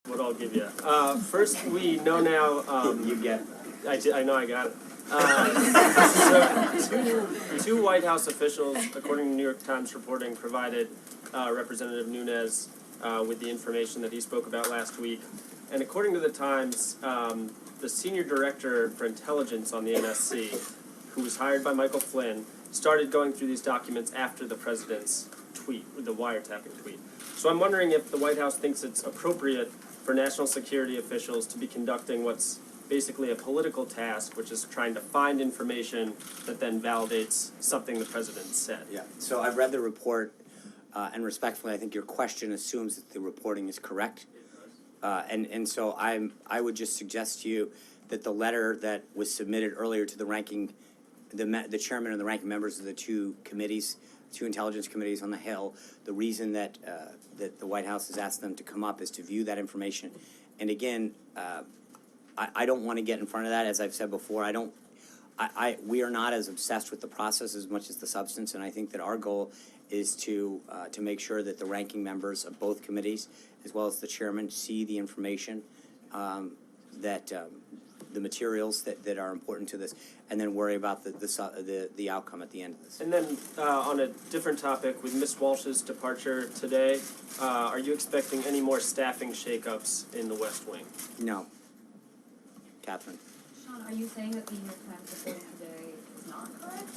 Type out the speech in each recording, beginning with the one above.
What I'll give you. First, we know now. You get. I know I got it. So, two White House officials, according to New York Times reporting, provided Representative Nunes with the information that he spoke about last week. And according to the Times, the senior director for intelligence on the NSC, who was hired by Michael Flynn, started going through these documents after the president's tweet, the wiretapping tweet. So I'm wondering if the White House thinks it's appropriate for national security officials to be conducting what's basically a political task, which is trying to find information that then validates something the president said. Yeah, so I've read the report, and respectfully, I think your question assumes that the reporting is correct. And so I would just suggest to you that the letter that was submitted earlier to the chairman and the ranking members of the two intelligence committees on the Hill, the reason that that the White House has asked them to come up is to view that information. And again, I don't want to get in front of that. As I've said before, we are not as obsessed with the process as much as the substance, and I think that our goal is to make sure that the ranking members of both committees, as well as the chairman, see the information, the materials that are important to this, and then worry about the outcome at the end of this. And then on a different topic, with Ms. Walsh's departure today, are you expecting any more staffing shakeups in the West Wing? No. Catherine. Sean, are you saying that the New York Times reporting today is not correct?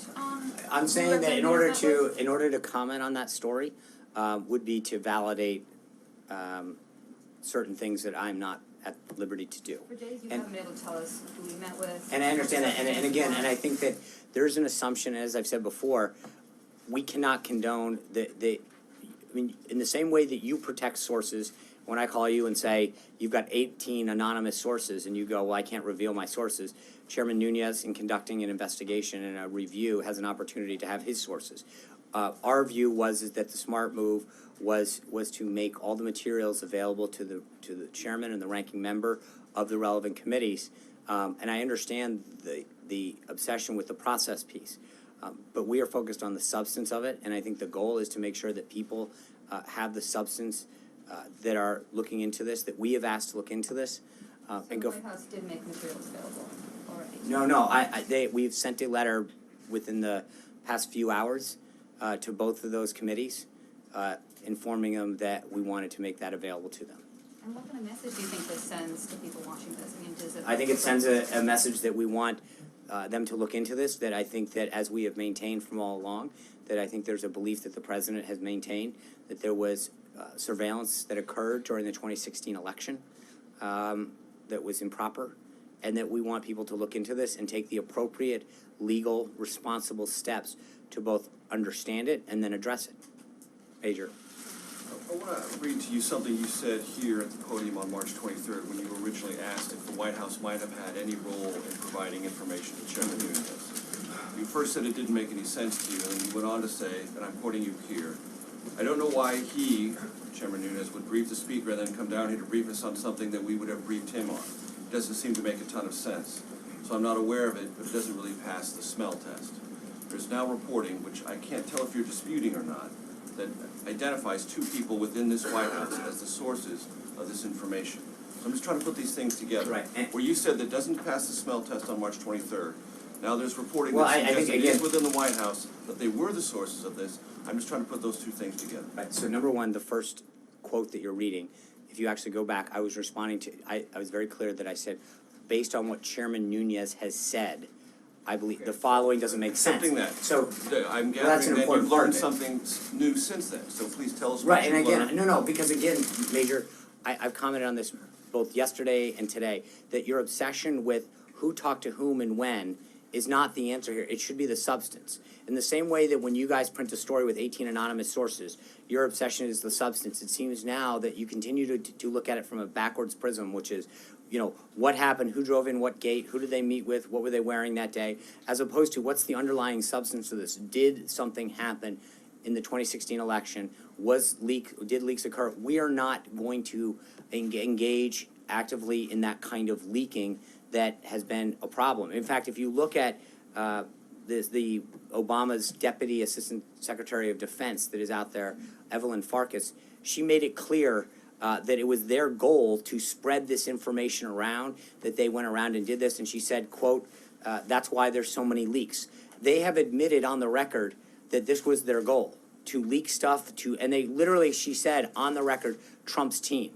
I'm saying that in order to comment on that story, would be to validate certain things that I'm not at liberty to do. For days you haven't been able to tell us who you met with. And I understand that, and again, and I think that there's an assumption, as I've said before, we cannot condone I mean, in the same way that you protect sources, when I call you and say, you've got 18 anonymous sources, and you go, well, I can't reveal my sources, Chairman Nunes, in conducting an investigation and a review, has an opportunity to have his sources. Our view was that the smart move was to make all the materials available to the chairman and the ranking member of the relevant committees. And I understand the obsession with the process piece, but we are focused on the substance of it, and I think the goal is to make sure that people have the substance that are looking into this, that we have asked to look into this. So the White House did make materials available already? No, we've sent a letter within the past few hours to both of those committees, informing them that we wanted to make that available to them. And what kind of message do you think this sends to people watching this? I mean, I think it sends a message that we want them to look into this, that I think that as we have maintained from all along, that I think there's a belief that the president has maintained that there was surveillance that occurred during the 2016 election that was improper, and that we want people to look into this and take the appropriate legal responsible steps to both understand it and then address it. Major. I want to read to you something you said here at the podium on March 23rd when you were originally asked if the White House might have had any role in providing information to Chairman Nunes. You first said it didn't make any sense to you, and you went on to say, and I'm quoting you here, I don't know why he, Chairman Nunes, would brief the Speaker and then come down here to brief us on something that we would have briefed him on. It doesn't seem to make a ton of sense. So I'm not aware of it, but it doesn't really pass the smell test. There's now reporting, which I can't tell if you're disputing or not, that identifies two people within this White House as the sources of this information. So I'm just trying to put these things together. Right. Where you said that doesn't pass the smell test on March 23rd. Now there's reporting Well, that suggests it is again, within the White House that they were the sources of this. I'm just trying to put those two things together. Right, so number one, the first quote that you're reading, if you actually go back, I was responding to, I was very clear that I said, based on what Chairman Nunes has said, I believe the following doesn't make sense. Accepting that. So I'm that's gathering an that you've learned part of something new since then. So please tell us what right, and you've again, learned. because again, Major, I've commented on this both yesterday and today, that your obsession with who talked to whom and when is not the answer here. It should be the substance. In the same way that when you guys print a story with 18 anonymous sources, your obsession is the substance. It seems now that you continue to look at it from a backwards prism, which is, you know, what happened, who drove in what gate, who did they meet with, what were they wearing that day, as opposed to what's the underlying substance of this. Did something happen in the 2016 election? Did leaks occur? We are not going to engage actively in that kind of leaking that has been a problem. In fact, if you look at the Obama's Deputy Assistant Secretary of Defense that is out there, Evelyn Farkas, she made it clear that it was their goal to spread this information around, that they went around and did this, and she said, quote, that's why there's so many leaks. They have admitted on the record that this was their goal, to leak stuff and they literally, she said, on the record, Trump's team.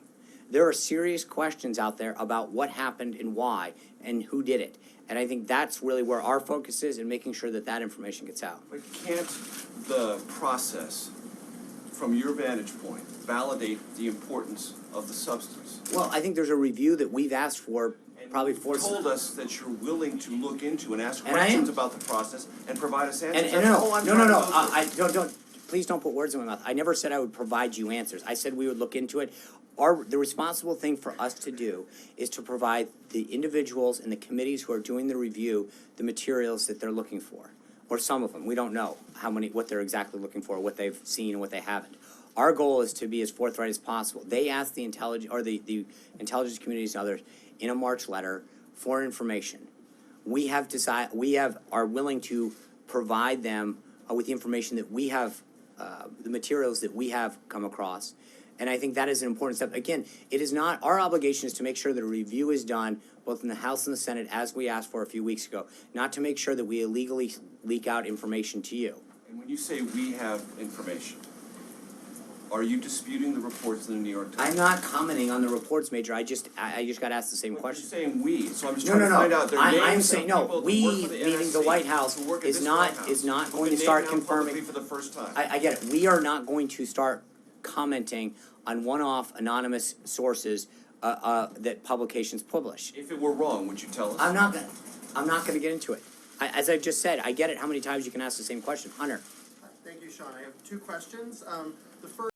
There are serious questions out there about what happened and why and who did it. And I think that's really where our focus is in making sure that that information gets out. But can't the process, from your vantage point, validate the importance of the substance? Well, I think there's a review that we've asked for probably You for. told us that you're willing to look into and ask And I am. questions about the process and provide us answers. And That's all I'm no, trying to go I through. don't, please don't put words in my mouth. I never said I would provide you answers. I said we would look into it. The responsible thing for us to do is to provide the individuals and the committees who are doing the review the materials that they're looking for. Or some of them. We don't know what they're exactly looking for, what they've seen and what they haven't. Our goal is to be as forthright as possible. They asked the intelligence communities and others in a March letter for information. We are willing to provide them with the information that we have, the materials that we have come across. And I think that is an important step. Again, it is not, our obligation is to make sure that a review is done both in the House and the Senate, as we asked for a few weeks ago, not to make sure that we illegally leak out information to you. And when you say we have information, are you disputing the reports in the New York Times? I'm not commenting on the reports, Major. I just got asked the same But question. You're saying we, so I'm just No, trying no, to find no. out their I'm names saying, of no, people who we, work for the meaning the NSC, White House, who work at is this not, White House, is not who've going been to start named now confirming. publicly for the first time. I get it. We are not going to start commenting on one-off anonymous sources that publications publish. If it were wrong, would you tell us? I'm not gonna get into it. As I've just said, I get it how many times you can ask the same question. Hunter. Thank you, Sean. I have two questions. The first